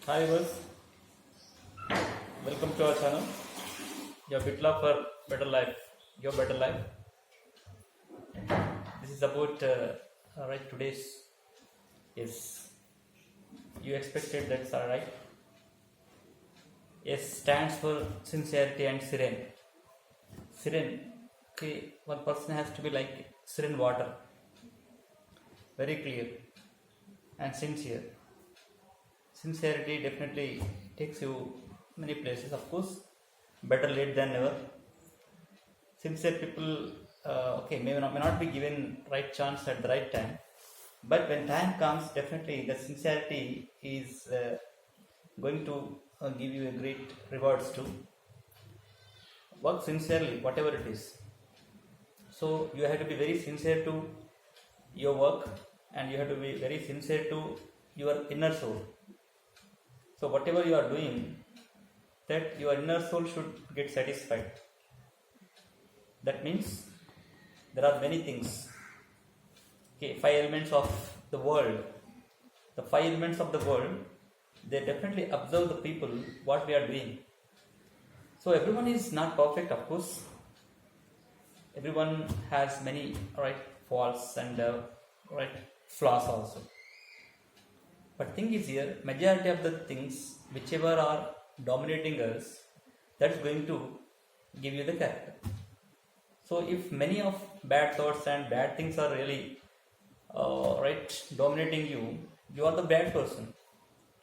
Hi viewers, welcome to our channel. Your bit love for better life, your better life. This is about today's yes. You expected that's alright. S stands for sincerity and serene. Serene. Okay, one person has to be like serene water, very clear and sincere. Sincerity definitely takes you many places. Of course, better late than never. Sincere people, may not be given right chance at the right time, but when time comes, definitely the sincerity is going to give you a great rewards too. Work sincerely, whatever it is. So you have to be very sincere to your work, and you have to be very sincere to your inner soul. So whatever you are doing, that your inner soul should get satisfied. That means there are many things. Okay, five elements of the world. The five elements of the world, they definitely observe the people what we are doing. So everyone is not perfect, of course. Everyone has many faults and flaws also. But thing is here, majority of the things whichever are dominating us, that's going to give you the character. So if many of bad thoughts and bad things are really dominating you, you are the bad person.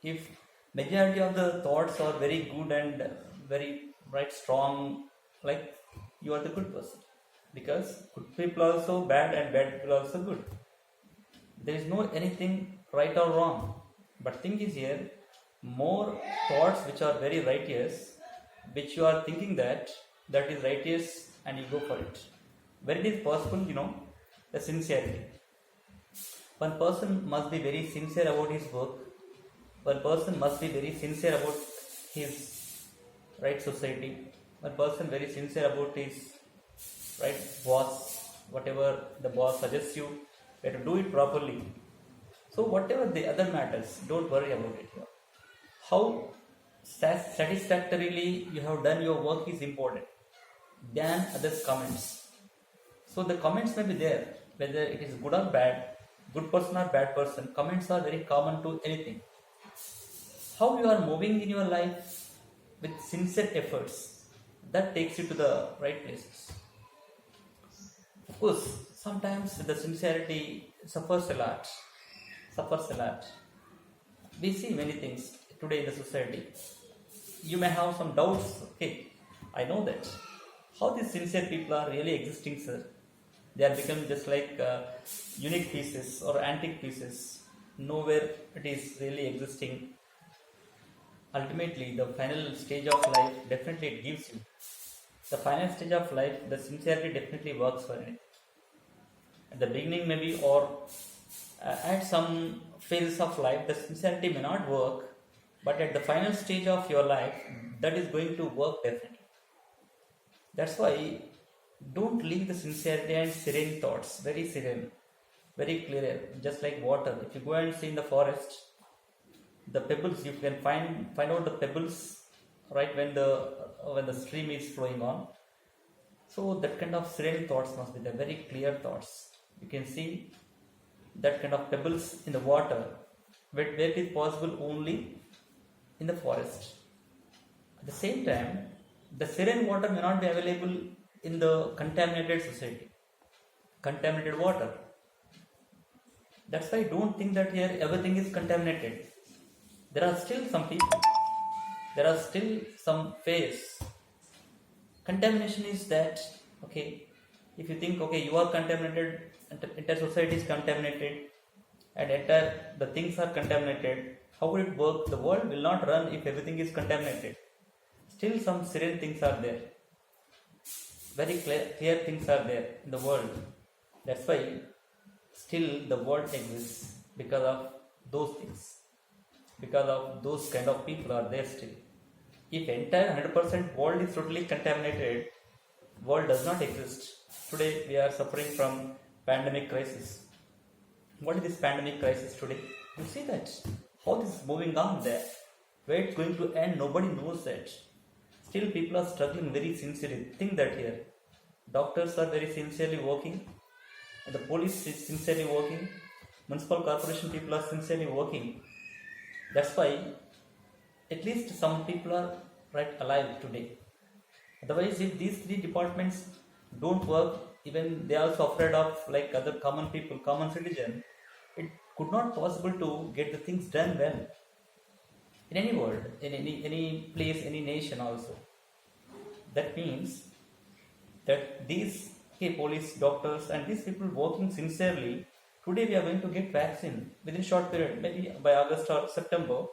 If majority of the thoughts are very good and very strong, like you are the good person. Because good people are also bad and bad people are also good. There is no anything right or wrong. But thing is here, more thoughts which are very righteous, which you are thinking that is righteous, and you go for it. When it is possible, the sincerity. One person must be very sincere about his work. One person must be very sincere about his society. One person very sincere about his boss. Whatever the boss suggests you, you have to do it properly. So whatever the other matters, don't worry about it here. How satisfactorily you have done your work is important than others' comments. So the comments may be there, whether it is good or bad, good person or bad person, comments are very common to anything. How you are moving in your life with sincere efforts, that takes you to the right places. Of course, sometimes the sincerity suffers a lot. We see many things today in the society. You may have some doubts. Okay, I know that. How these sincere people are really existing, sir? They are becoming just like unique pieces or antique pieces. Nowhere it is really existing. Ultimately, the final stage of life definitely it gives you. The final stage of life, the sincerity definitely works for it. At the beginning, maybe, or at some phase of life, the sincerity may not work, but at the final stage of your life, that is going to work definitely. That's why don't leave the sincerity and serene thoughts, very serene, very clear, just like water. If you go and see in the forest, the pebbles, you can find out the pebbles when the stream is flowing on. So that kind of serene thoughts must be the very clear thoughts. You can see that kind of pebbles in the water, where it is possible only in the forest. At the same time, the serene water may not be available in the contaminated society, contaminated water. That's why don't think that here everything is contaminated. There are still some people, there are still some phase. Contamination is that, okay, if you think, okay, you are contaminated, entire society is contaminated, and entire the things are contaminated, how will it work? The world will not run if everything is contaminated. Still some serene things are there. Very clear things are there in the world. That's why still the world exists because of those things. Because of those kind of people are there still. If entire 100% world is totally contaminated, world does not exist. Today we are suffering from pandemic crisis. What is this pandemic crisis today? You see that how this is moving on there. Where it's going to end, nobody knows that. Still, people are struggling very sincerely. Think that here. Doctors are very sincerely working, and the police is sincerely working. Municipal corporation people are sincerely working. That's why at least some people are right alive today. Otherwise, if these three departments don't work, even they are also afraid of like other common people, common citizen, it could not possible to get the things done well in any world, in any place, any nation also. That means that these police, doctors, and these people working sincerely. Today we are going to get vaccine within short period, maybe by August or September.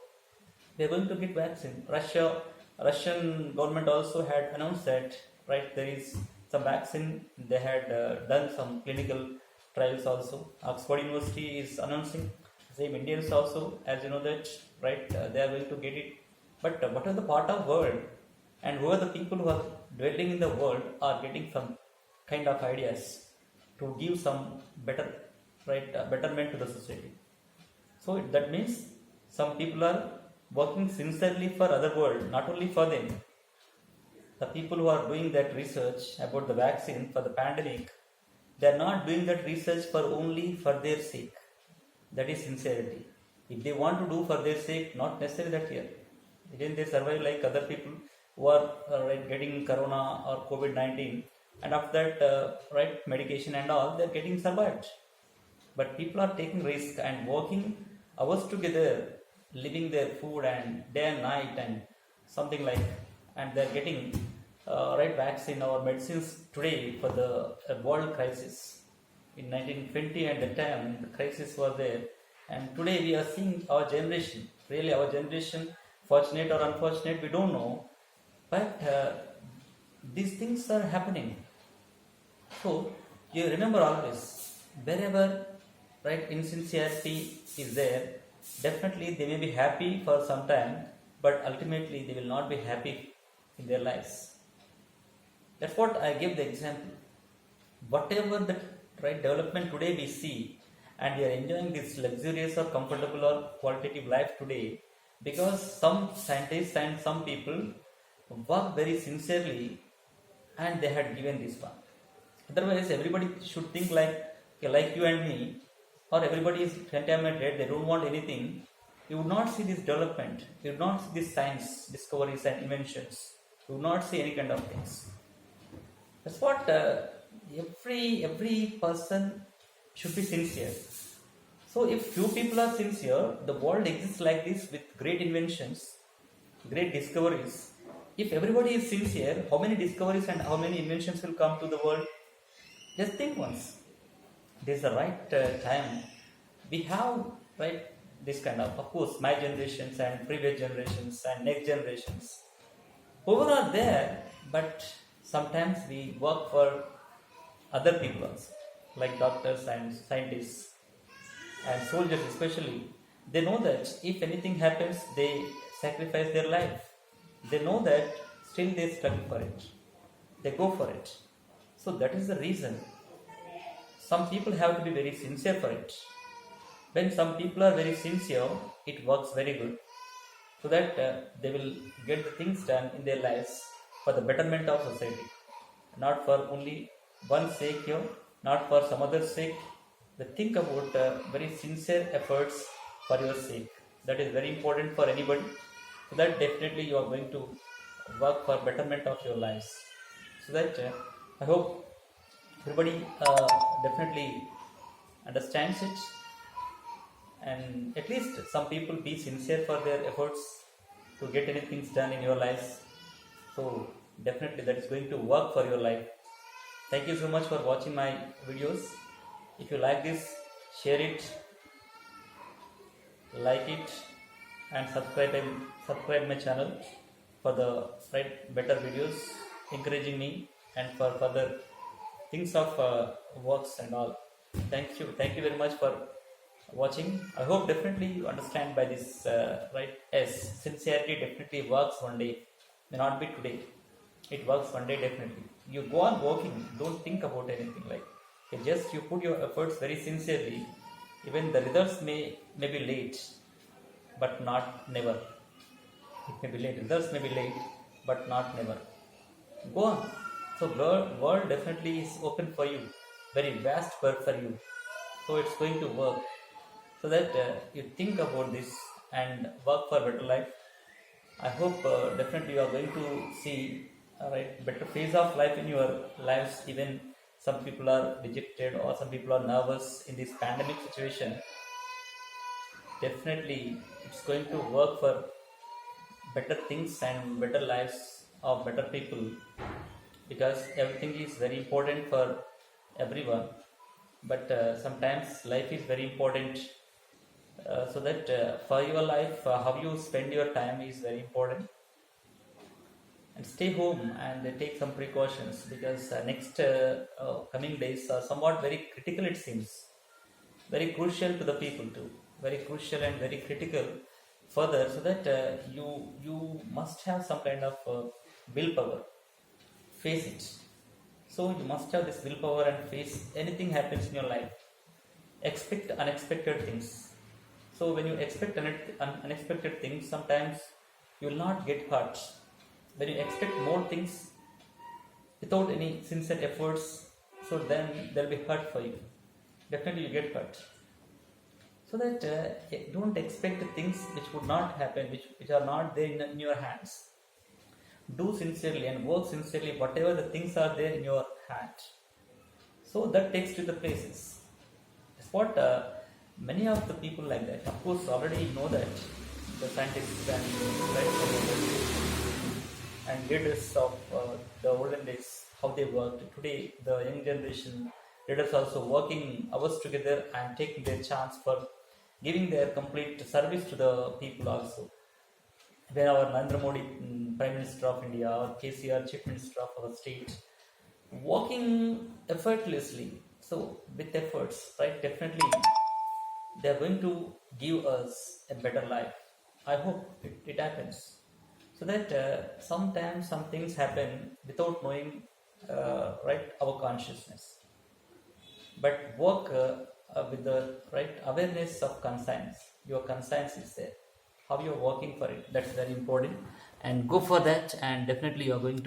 They are going to get vaccine. Russian government also had announced that right there is some vaccine. They had done some clinical trials also. Oxford University is announcing. Same Indians also, as you know that right, they are going to get it. But what are the part of world, and who are the people who are dwelling in the world are getting some kind of ideas to give some better right betterment to the society. So that means some people are working sincerely for other world, not only for them. The people who are doing that research about the vaccine for the pandemic, they are not doing that research for only for their sake. That is sincerity. If they want to do for their sake, not necessarily that here. Then they survive like other people who are right, getting corona or COVID-19, and after that right medication and all, they are getting survived. But people are taking risk and working hours together, living their food and day and night and something like, and they are getting right vaccine or medicines today for the world crisis. In 1920 at the time the crisis was there, and today we are seeing our generation, really our generation, fortunate or unfortunate, we don't know, but these things are happening. So you remember always, wherever right insincerity is there, definitely they may be happy for some time, but ultimately they will not be happy in their lives. That's what I give the example. Whatever the right development today we see, and we are enjoying this luxurious or comfortable or qualitative life today, because some scientists and some people work very sincerely and they had given this one. Otherwise, everybody should think like okay, like you and me, or everybody is contaminated, they don't want anything. You would not see this development, you would not see this science discoveries and inventions, you would not see any kind of things. That's what every person should be sincere. So if few people are sincere, the world exists like this with great inventions, great discoveries. If everybody is sincere, how many discoveries and how many inventions will come to the world? Just think once. This is the right time. We have right this kind of course, my generations and previous generations and next generations. Whoever are there, but sometimes we work for other people also, like doctors and scientists and soldiers especially. They know that if anything happens, they sacrifice their life. They know that still they struggle for it. They go for it. So that is the reason. Some people have to be very sincere for it. When some people are very sincere, it works very good. So that they will get the things done in their lives for the betterment of society. Not for only one's sake here, not for some other's sake. But think about very sincere efforts for your sake. That is very important for anybody. So that definitely you are going to work for betterment of your lives. So that I hope everybody definitely understands it, and at least some people be sincere for their efforts to get anything done in your lives. So definitely that is going to work for your life. Thank you so much for watching my videos. If you like this, share it, like it, and subscribe my channel for the right better videos, encouraging me and for further things of works and all. Thank you very much for watching. I hope definitely you understand by this right. Yes, sincerity definitely works one day, may not be today. It works one day definitely. You go on working, don't think about anything like. Just you put your efforts very sincerely. Even the results may be late, but not never. It may be late. Results may be late, but not never. Go on. So world definitely is open for you. Very vast work for you. So it's going to work. So that you think about this and work for better life. I hope definitely you are going to see right better phase of life in your lives. Even some people are dejected or some people are nervous in this pandemic situation. Definitely, it's going to work for better things and better lives of better people because everything is very important for everyone. But sometimes life is very important. So that for your life, how you spend your time is very important. And stay home and take some precautions because next coming days are somewhat very critical, it seems very crucial to the people too, very crucial and very critical further, so that you must have some kind of willpower, face it. So you must have this willpower and face anything happens in your life. Expect unexpected things. So when you expect unexpected things, sometimes you will not get hurt. When you expect more things without any sincere efforts, so then there'll be hurt for you. Definitely you get hurt. So that don't expect things which would not happen, which are not there in your hands. Do sincerely and work sincerely whatever the things are there in your hand. So that takes to the places. That's what many of the people like that. Of course, already know that the scientists and leaders of the olden days, how they worked. Today, the young generation leaders also working hours together and taking their chance for giving their complete service to the people also. When our Narendra Modi, Prime Minister of India, or KCR, Chief Minister of our state, working effortlessly, so with efforts, right? Definitely, they are going to give us a better life. I hope it happens. So that sometimes some things happen without knowing, right, our consciousness. But work with the right awareness of conscience. Your conscience is there. How you are working for it, that's very important. And go for that, and definitely you are going to